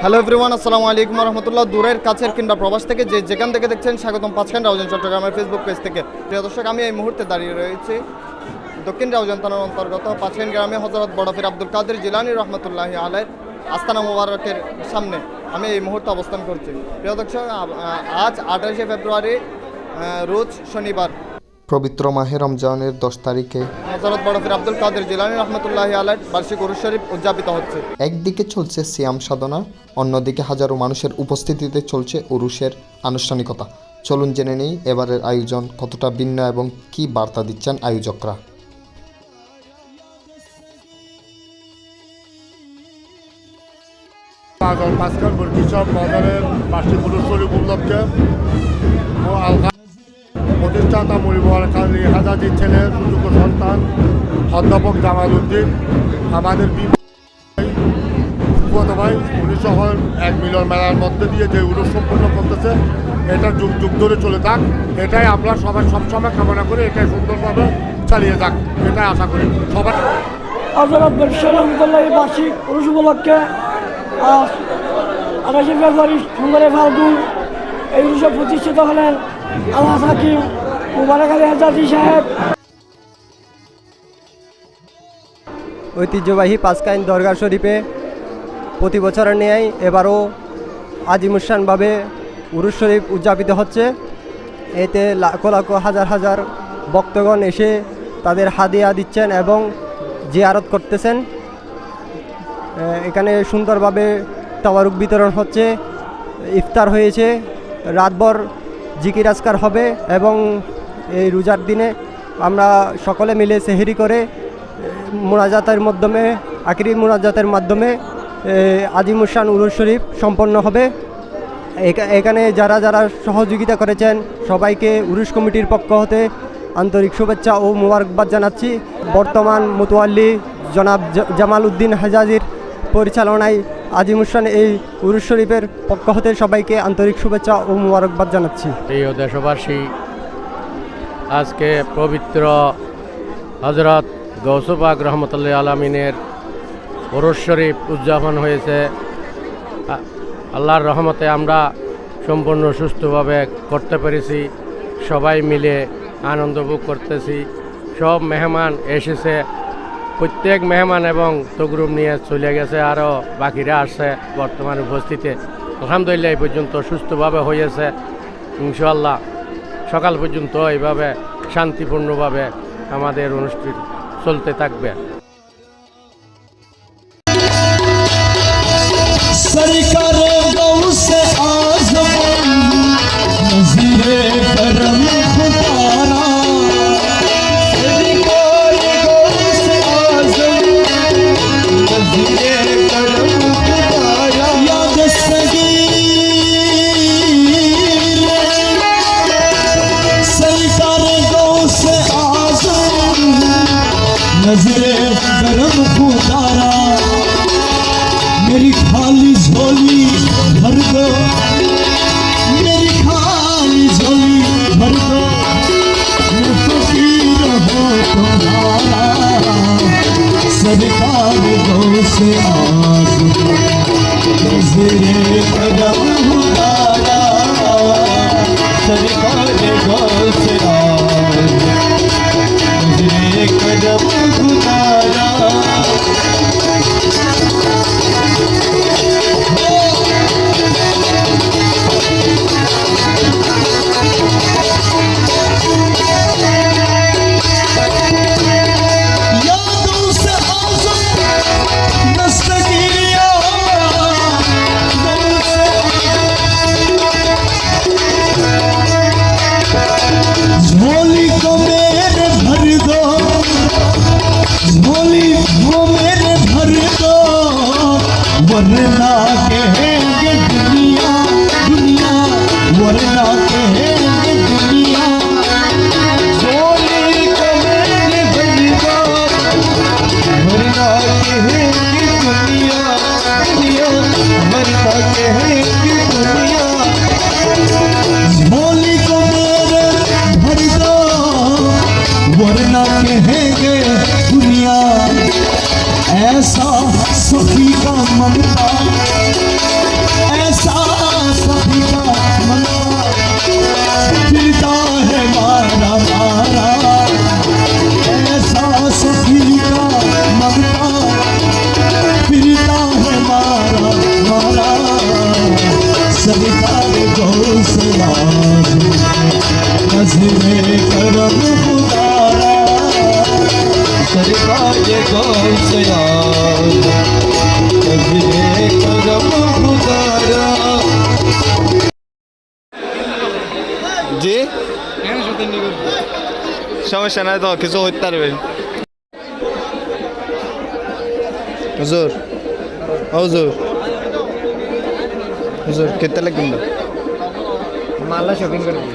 Hello everyone, আসসালামু আলাইকুম রহমতুল্লাহ। দূরের কাছের কিংবা প্রবাস থেকে যেখান থেকে দেখছেন স্বাগতম পাঁচখান রাউজান চট্টগ্রামের ফেসবুক পেজ থেকে। প্রিয় দর্শক, আমি এই মুহূর্তে দাঁড়িয়ে রয়েছি দক্ষিণ রাউজান থানার অন্তর্গত পাঁচখান গ্রামে হযরত বড় পীর আব্দুল কাদের জিলানী রহমতুল্লাহি আলাইহির আস্তানা মুবারকের সামনে আমি এই মুহূর্তে অবস্থান করছি। প্রিয় দর্শক, আজ 28শে ফেব্রুয়ারি, রোজ শনিবার, পবিত্র মাহে রমজানের 10 তারিখে হযরত বড় পীর আব্দুল কাদের জিলানী রহমতুল্লাহি আলাইহির বার্ষিক উরুস শরীফ উদযাপিত হচ্ছে। একদিকে চলছে সিয়াম সাধনা, অন্যদিকে হাজারো মানুষের উপস্থিতিতে চলছে উরুসের আনুষ্ঠানিকতা। চলুন জেনে নেই এবারের আয়োজন কতটা ভিন্ন এবং কী বার্তা দিচ্ছেন আয়োজকরা। পাঁচখান বর্গিসব বাজারের বার্ষিক উরুস শরীফ উপলক্ষে প্রতিষ্ঠাতা মরিবুল কাজী হাজাজির ছেলে সুযোগ্য সন্তান অধ্যাপক জামাল উদ্দিন আমাদের ভাই উনি সহ এক মিলন মেলার মধ্যে দিয়ে যে উরুস সম্পন্ন করতেছে, এটা যুগ যুগ ধরে চলে থাক, এটাই আমরা সবাই সবসময় কামনা করি, এটাই সুন্দরভাবে চালিয়ে যাক, এটাই আশা করি সবাই। হযরত রহমতুল্লাহি বার্ষিক উরুস উপলক্ষে 28শে ফেব্রুয়ারি সোমবারে ফাল্গুন এই উরুসে প্রতিষ্ঠিত হলেন আল্লাহ হাকিম মুবারক আলী হাজাজি সাহেব। ঐতিহ্যবাহী পাঁচখান দরগা শরীফে প্রতি বছরের ন্যায় এবারও আজিমুসানভাবে উরুস শরীফ উদযাপিত হচ্ছে। এতে লাখো লাখো হাজার হাজার ভক্তগণ এসে তাদের হাদিয়া দিচ্ছেন এবং জিয়ারত করতেছেন। এখানে সুন্দরভাবে তাওয়ারুক বিতরণ হচ্ছে, ইফতার হয়েছে, রাতভর জিকির আজকার হবে এবং এই রোজার দিনে আমরা সকলে মিলে সেহরি করে মুনাজাতের মাধ্যমে, আখিরি মুনাজাতের মাধ্যমে আজিমুসান উরুস শরীফ সম্পন্ন হবে। এখানে যারা যারা সহযোগিতা করেছেন সবাইকে উরুস কমিটির পক্ষ হতে আন্তরিক শুভেচ্ছা ও মোবারকবাদ জানাচ্ছি। বর্তমান মুতওয়াল্লি জনাব জামাল উদ্দিন হাজাজির পরিচালনায় আজিমুসান এই উরুস শরীফের পক্ষ হতে সবাইকে আন্তরিক শুভেচ্ছা ও মোবারকবাদ জানাচ্ছি। প্রিয় দেশবাসী, আজকে পবিত্র হযরত গৌসে পাক রহমতুল্লাহি আলামিনের উরুস শরীফ উদযাপন হয়েছে। আল্লাহর রহমতে আমরা সম্পূর্ণ সুস্থভাবে করতে পেরেছি, সবাই মিলে আনন্দ ভোগ করতেছি। সব মেহমান এসেছে, প্রত্যেক মেহমান এবং তগরুম নিয়ে চলে গেছে, আরও বাকিরা আসছে বর্তমান উপস্থিতে। আলহামদুলিল্লাহ এই পর্যন্ত সুস্থভাবে হয়েছে। ইনশাআল্লাহ সকাল পর্যন্ত এইভাবে শান্তিপূর্ণভাবে আমাদের অনুষ্ঠান চলতে থাকবে। नजरे करम खुदारा मेरी खाली झोली भर दो, मेरी खाली झोली भर दो, मैं फकीर हो तुम्हारा सरकार गौसे आज़म नजरे करम खुदारा सरकार गौसे आज़म नजरे करम खुदारा। झोली को मेरे भर दो, झोली वो मेरे भर दो, वरना कहेंगे दुनिया दुनिया, वरना कहेंगे दुनिया। झोली को मेरे भर दो, वरना कहेंगे दुनिया दुनिया, वरना कहेंगे दुनिया। झोली को मेरे भर दो, वरना कहेंगे दुनिया। ऐसा सुखी का ममता सरकार गौसला नजरे करम खुदारा सरकार गौसला नजरे करम खुदारा জি সমস্যা নাই তো কিছু হইতে পারবে হুজুর হুজুর হুজুর কেতে লাগবে মাল্লা শপিং করবি